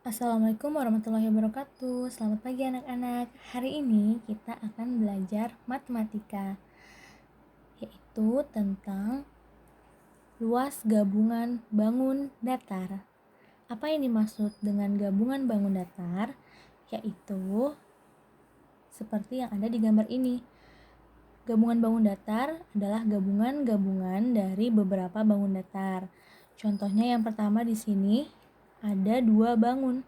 Assalamualaikum warahmatullahi wabarakatuh. Selamat pagi anak-anak. Hari ini kita akan belajar matematika, yaitu tentang luas gabungan bangun datar. Apa yang dimaksud dengan gabungan bangun datar? Yaitu seperti yang ada di gambar ini. Gabungan bangun datar adalah gabungan-gabungan dari beberapa bangun datar. Contohnya yang pertama di sini ada dua bangun,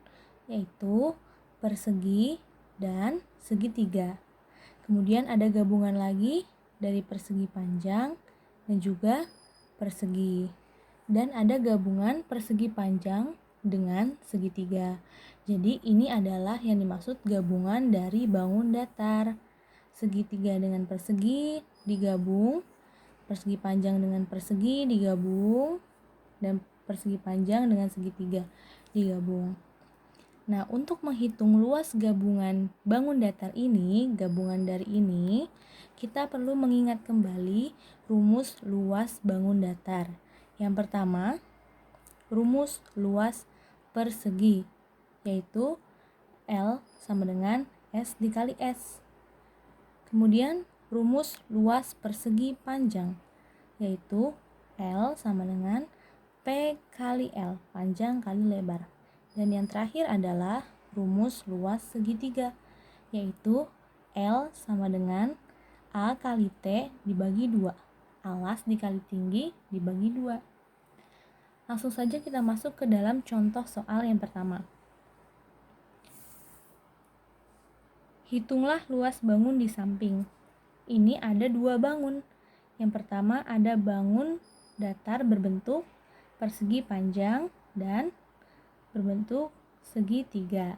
yaitu persegi dan segitiga. Kemudian ada gabungan lagi dari persegi panjang dan juga persegi. Dan ada gabungan persegi panjang dengan segitiga. Jadi ini adalah yang dimaksud gabungan dari bangun datar. Segitiga dengan persegi digabung, persegi panjang dengan persegi digabung, dan persegi panjang dengan segitiga digabung. Nah, untuk menghitung luas gabungan bangun datar ini, gabungan dari ini, kita perlu mengingat kembali rumus luas bangun datar. Yang pertama, rumus luas persegi, yaitu L sama dengan S dikali S. Kemudian rumus luas persegi panjang, yaitu L sama dengan P kali L, panjang kali lebar. Dan yang terakhir adalah rumus luas segitiga, yaitu L sama dengan A kali T dibagi 2, alas dikali tinggi dibagi 2. Langsung saja kita masuk ke dalam contoh soal yang pertama. Hitunglah luas bangun di samping. Ini ada dua bangun. Yang pertama ada bangun datar berbentuk persegi panjang dan berbentuk segitiga.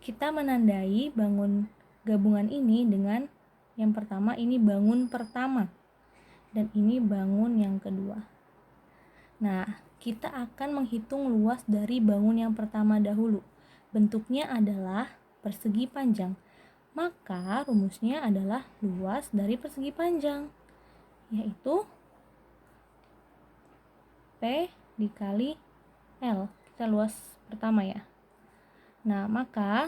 Kita menandai bangun gabungan ini dengan yang pertama ini bangun pertama dan ini bangun yang kedua. Nah, kita akan menghitung luas dari bangun yang pertama dahulu. Bentuknya adalah persegi panjang. Maka rumusnya adalah luas dari persegi panjang, yaitu P dikali L. Kita luas pertama ya. Nah, maka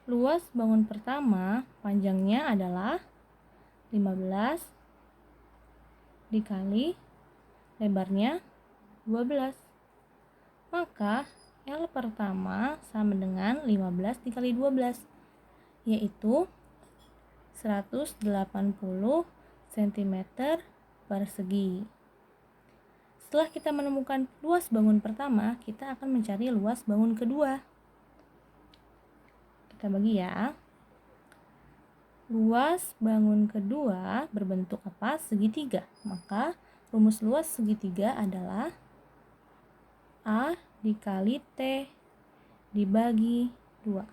luas bangun pertama panjangnya adalah 15 dikali lebarnya 12. Maka L pertama sama dengan 15 dikali 12, yaitu 180 cm persegi. Setelah kita menemukan luas bangun pertama, kita akan mencari luas bangun kedua. Kita bagi ya. Luas bangun kedua berbentuk apa? Segitiga. Maka rumus luas segitiga adalah A dikali T dibagi 2.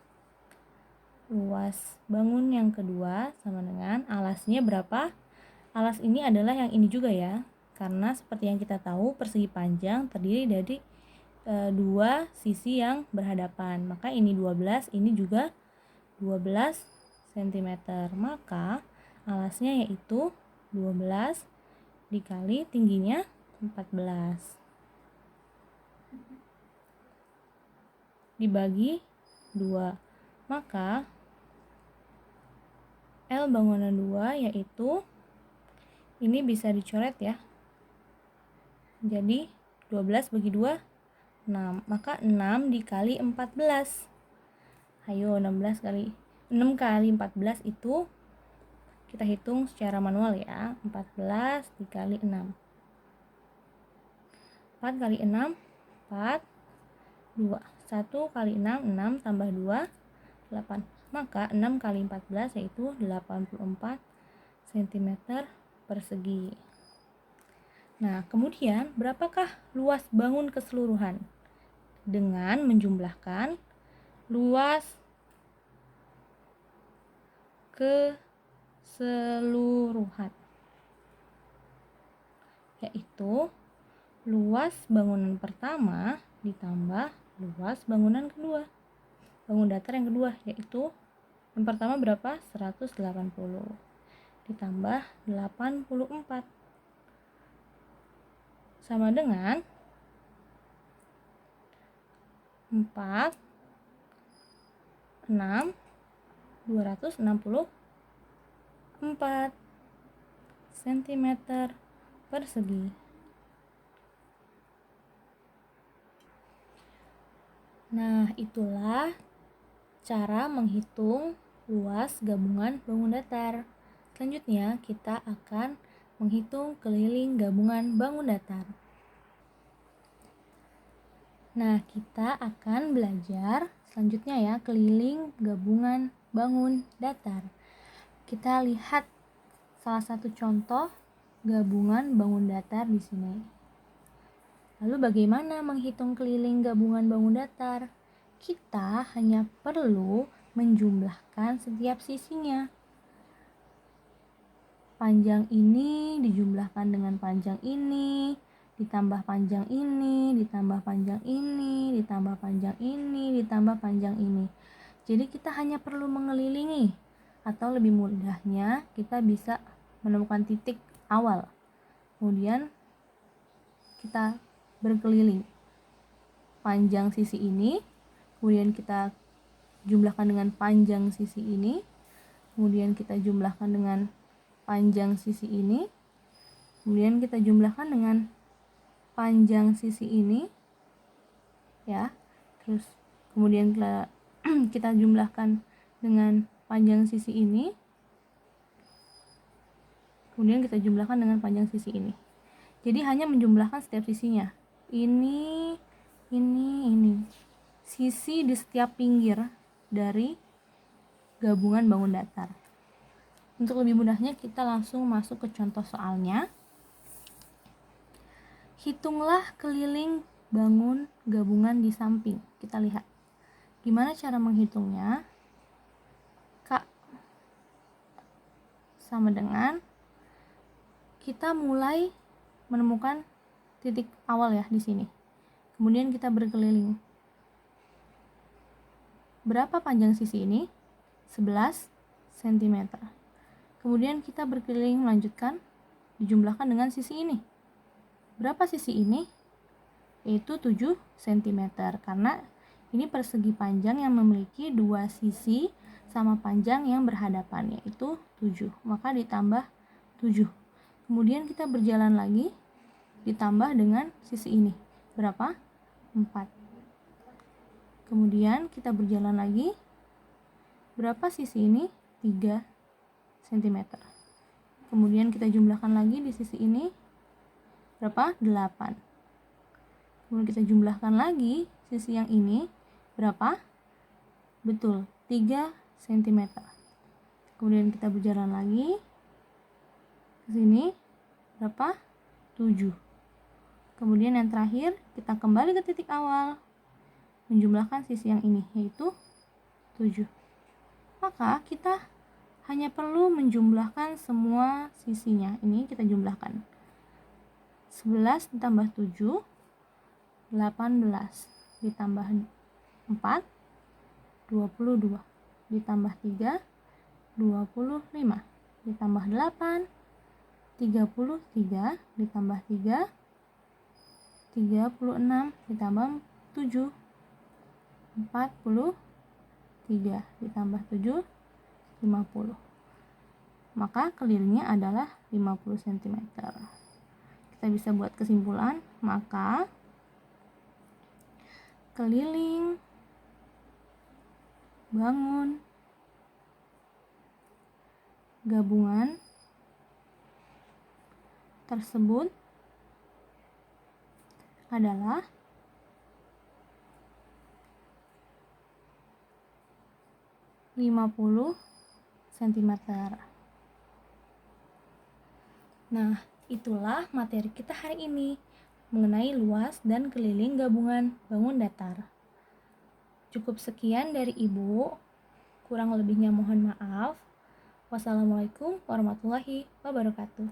Luas bangun yang kedua sama dengan alasnya berapa? Alas ini adalah yang ini juga ya. Karena seperti yang kita tahu persegi panjang terdiri dari dua sisi yang berhadapan. Maka ini 12, ini juga 12 cm. Maka alasnya yaitu 12 dikali tingginya 14 dibagi 2. Maka L bangunan 2 yaitu ini bisa dicoret ya. Jadi 12 bagi 2 6. Maka 6 dikali 14. Ayo 16 kali 6 kali 14 itu kita hitung secara manual ya. 14 dikali 6. 4 kali 6 4 2. 1 kali 6 6 tambah 2 8. Maka 6 kali 14 yaitu 84 cm persegi. Nah, kemudian berapakah luas bangun keseluruhan? Dengan menjumlahkan luas keseluruhan, yaitu luas bangunan pertama ditambah luas bangunan kedua, bangun datar yang kedua, yaitu yang pertama berapa? 180 ditambah 84 sama dengan 4, 6, 264 cm persegi. Nah, itulah cara menghitung luas gabungan bangun datar. Selanjutnya, kita akan menghitung keliling gabungan bangun datar. Nah, kita akan belajar selanjutnya ya, keliling gabungan bangun datar. Kita lihat salah satu contoh gabungan bangun datar di sini. Lalu bagaimana menghitung keliling gabungan bangun datar? Kita hanya perlu menjumlahkan setiap sisinya. Panjang ini dijumlahkan dengan panjang ini, ditambah panjang ini, ditambah panjang ini, ditambah panjang ini, ditambah panjang ini. Jadi kita hanya perlu mengelilingi, atau lebih mudahnya kita bisa menemukan titik awal. Kemudian kita berkeliling. Panjang sisi ini, kemudian kita jumlahkan dengan panjang sisi ini, kemudian kita jumlahkan dengan panjang sisi ini, kemudian kita jumlahkan dengan panjang sisi ini, ya. Terus kemudian kita jumlahkan dengan panjang sisi ini, kemudian kita jumlahkan dengan panjang sisi ini. Jadi hanya menjumlahkan setiap sisinya. Ini. Sisi di setiap pinggir dari gabungan bangun datar. Untuk lebih mudahnya kita langsung masuk ke contoh soalnya. Hitunglah keliling bangun gabungan di samping. Kita lihat. Gimana cara menghitungnya? K sama dengan kita mulai menemukan titik awal ya di sini. Kemudian kita berkeliling. Berapa panjang sisi ini? 11 cm. Kemudian kita berkeliling melanjutkan, dijumlahkan dengan sisi ini. Berapa sisi ini? Yaitu 7 cm, karena ini persegi panjang yang memiliki dua sisi sama panjang yang berhadapan, yaitu 7. Maka ditambah 7. Kemudian kita berjalan lagi, ditambah dengan sisi ini. Berapa? 4. Kemudian kita berjalan lagi. Berapa sisi ini? 3 cm. Kemudian kita jumlahkan lagi di sisi ini. Berapa? 8. Kemudian kita jumlahkan lagi sisi yang ini. Berapa? Betul, 3 cm. Kemudian kita berjalan lagi ke sini. Berapa? 7. Kemudian yang terakhir, kita kembali ke titik awal, menjumlahkan sisi yang ini, yaitu 7. Maka kita hanya perlu menjumlahkan semua sisinya. Ini kita jumlahkan. 11 ditambah 7, 18. Ditambah 4, 22. Ditambah 3, 25. Ditambah 8, 33. Ditambah 3, 36. Ditambah 7, 43. Ditambah 7, 50. Maka kelilingnya adalah 50 cm. Kita bisa buat kesimpulan, maka keliling bangun gabungan tersebut adalah 50 cm. Nah, itulah materi kita hari ini mengenai luas dan keliling gabungan bangun datar. Cukup sekian dari Ibu, kurang lebihnya mohon maaf. Wassalamualaikum warahmatullahi wabarakatuh.